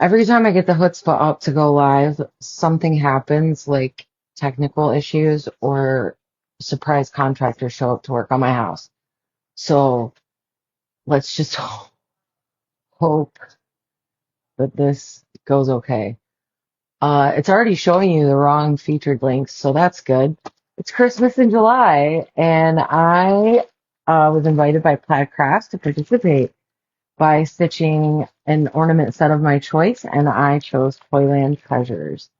Every time I get the chutzpah up to go live, something happens, like technical issues or surprise contractors show up to work on my house. So let's just hope that this goes okay. It's already showing you the wrong featured links, so that's good. It's Christmas in July, and I was invited by Plaid Crafts to participate by stitching an ornament set of my choice, and I chose Toyland Treasures.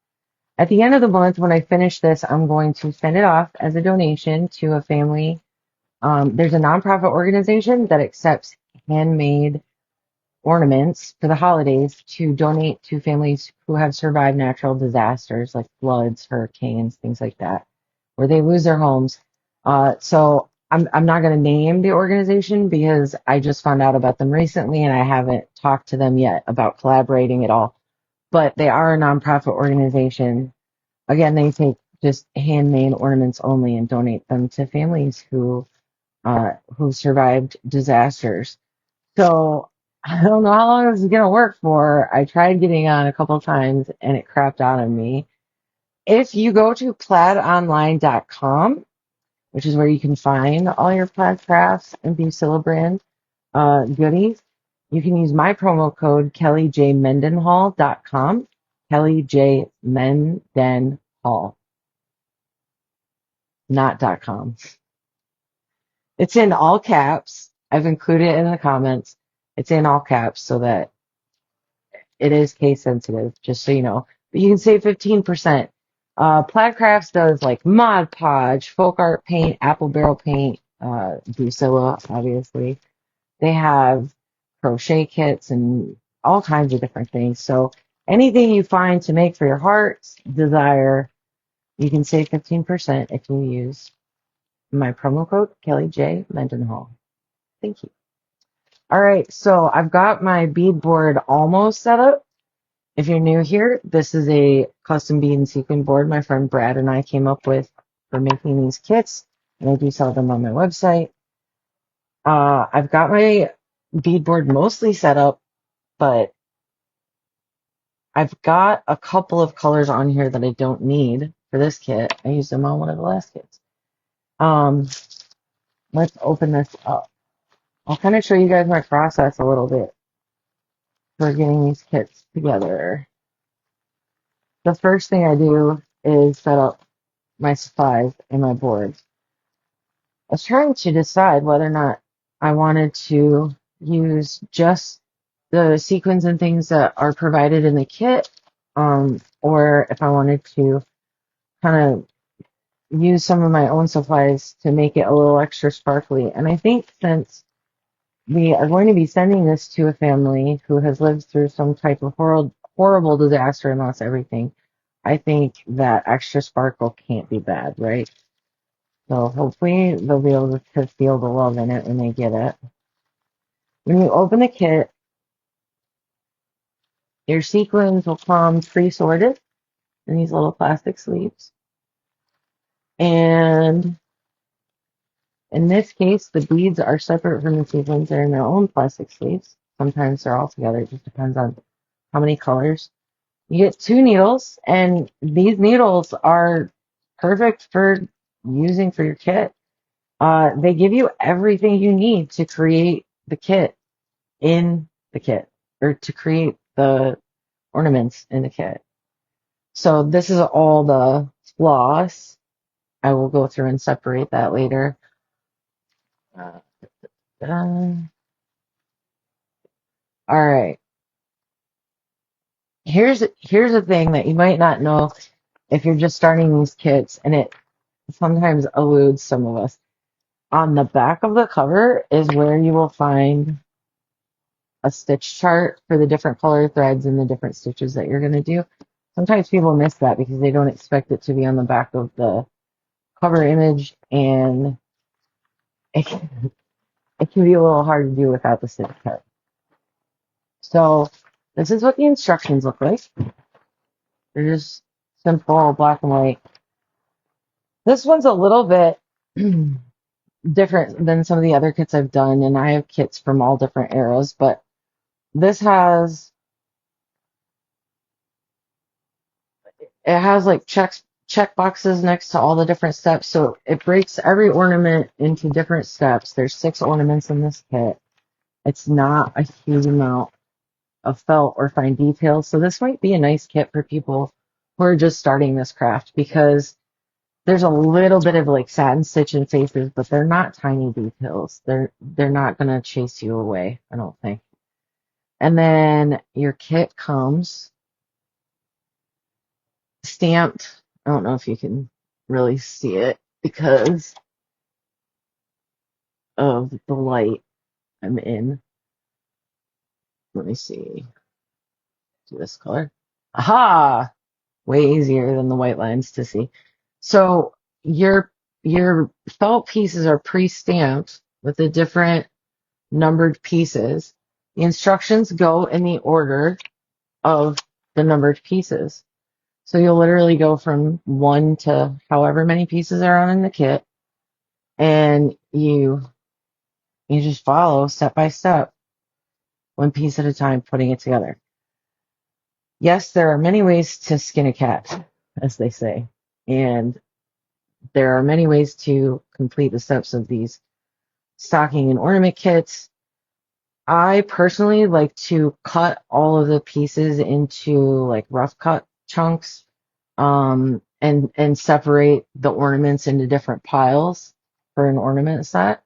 At the end of the month, when I finish this, I'm going to send it off as a donation to a family. There's a nonprofit organization that accepts handmade ornaments for the holidays to donate to families who have survived natural disasters like floods, hurricanes, things like that, where they lose their homes. So I'm not going to name the organization because I just found out about them recently and I haven't talked to them yet about collaborating at all. But they are a nonprofit organization. Again, they take just handmade ornaments only and donate them to families who survived disasters. So I don't know how long this is gonna work for. I tried getting on a couple times and it crapped out on me. If you go to plaidonline.com, which is where you can find all your Plaid Crafts and Bucilla brand goodies, you can use my promo code kellyjmendenhall.com, Kelly J Mendenhall, not .com. It's in all caps. I've included it in the comments. It's in all caps so that it is case sensitive, just so you know. But you can save 15%. Plaid Crafts does like Mod Podge, folk art paint, apple barrel paint, Bucilla, obviously. They have crochet kits and all kinds of different things. So anything you find to make for your heart's desire, you can save 15% if you use my promo code Kelly J Mendenhall. Thank you. All right, so I've got my beadboard almost set up. If you're new here, this is a custom bead and sequin board my friend Brad and I came up with for making these kits, and I do sell them on my website. I've got my beadboard mostly set up, but I've got a couple of colors on here that I don't need for this kit. I used them on one of the last kits. Let's open this up. I'll kind of show you guys my process a little bit for getting these kits together. The first thing I do is set up my supplies and my boards. I was trying to decide whether or not I wanted to use just the sequins and things that are provided in the kit, or if I wanted to kind of use some of my own supplies to make it a little extra sparkly. And I think since we are going to be sending this to a family who has lived through some type of horrible disaster and lost everything, I think that extra sparkle can't be bad, right? So hopefully they'll be able to feel the love in it when they get it. When you open the kit, your sequins will come pre-sorted in these little plastic sleeves. And in this case, the beads are separate from the sequins. They're in their own plastic sleeves. Sometimes they're all together. It just depends on how many colors. You get 2 needles, and these needles are perfect for using for your kit. They give you everything you need to create the kit in the kit, or to create the ornaments in the kit. So this is all the floss. I will go through and separate that later. Uh, all right. Here's a thing that you might not know if you're just starting these kits, and it sometimes eludes some of us. On the back of the cover is where you will find a stitch chart for the different color threads and the different stitches that you're going to do. Sometimes people miss that because they don't expect it to be on the back of the cover image, and it can be a little hard to do without the stitch chart. So this is what the instructions look like. They're just simple black and white. This one's a little bit different than some of the other kits I've done, and I have kits from all different eras, but this has it has like check boxes next to all the different steps. So it breaks every ornament into different steps. There's 6 ornaments in this kit. It's not a huge amount of felt or fine details. So this might be a nice kit for people who are just starting this craft because there's a little bit of like satin stitch and faces, but they're not tiny details. They're not gonna chase you away, I don't think. And then your kit comes stamped. I don't know if you can really see it because of the light I'm in. Let me see. Do this color. Aha! Way easier than the white lines to see. So your felt pieces are pre-stamped with the different numbered pieces. The instructions go in the order of the numbered pieces. So you'll literally go from 1 to however many pieces are on in the kit, and you just follow step by step, one piece at a time, putting it together. Yes, there are many ways to skin a cat, as they say, and there are many ways to complete the steps of these stocking and ornament kits. I personally like to cut all of the pieces into like rough cut chunks, and separate the ornaments into different piles for an ornament set.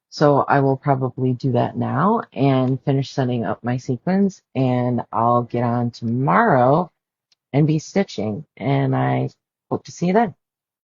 So I will probably do that now and finish setting up my sequins, and I'll get on tomorrow and be stitching. And I hope to see you then.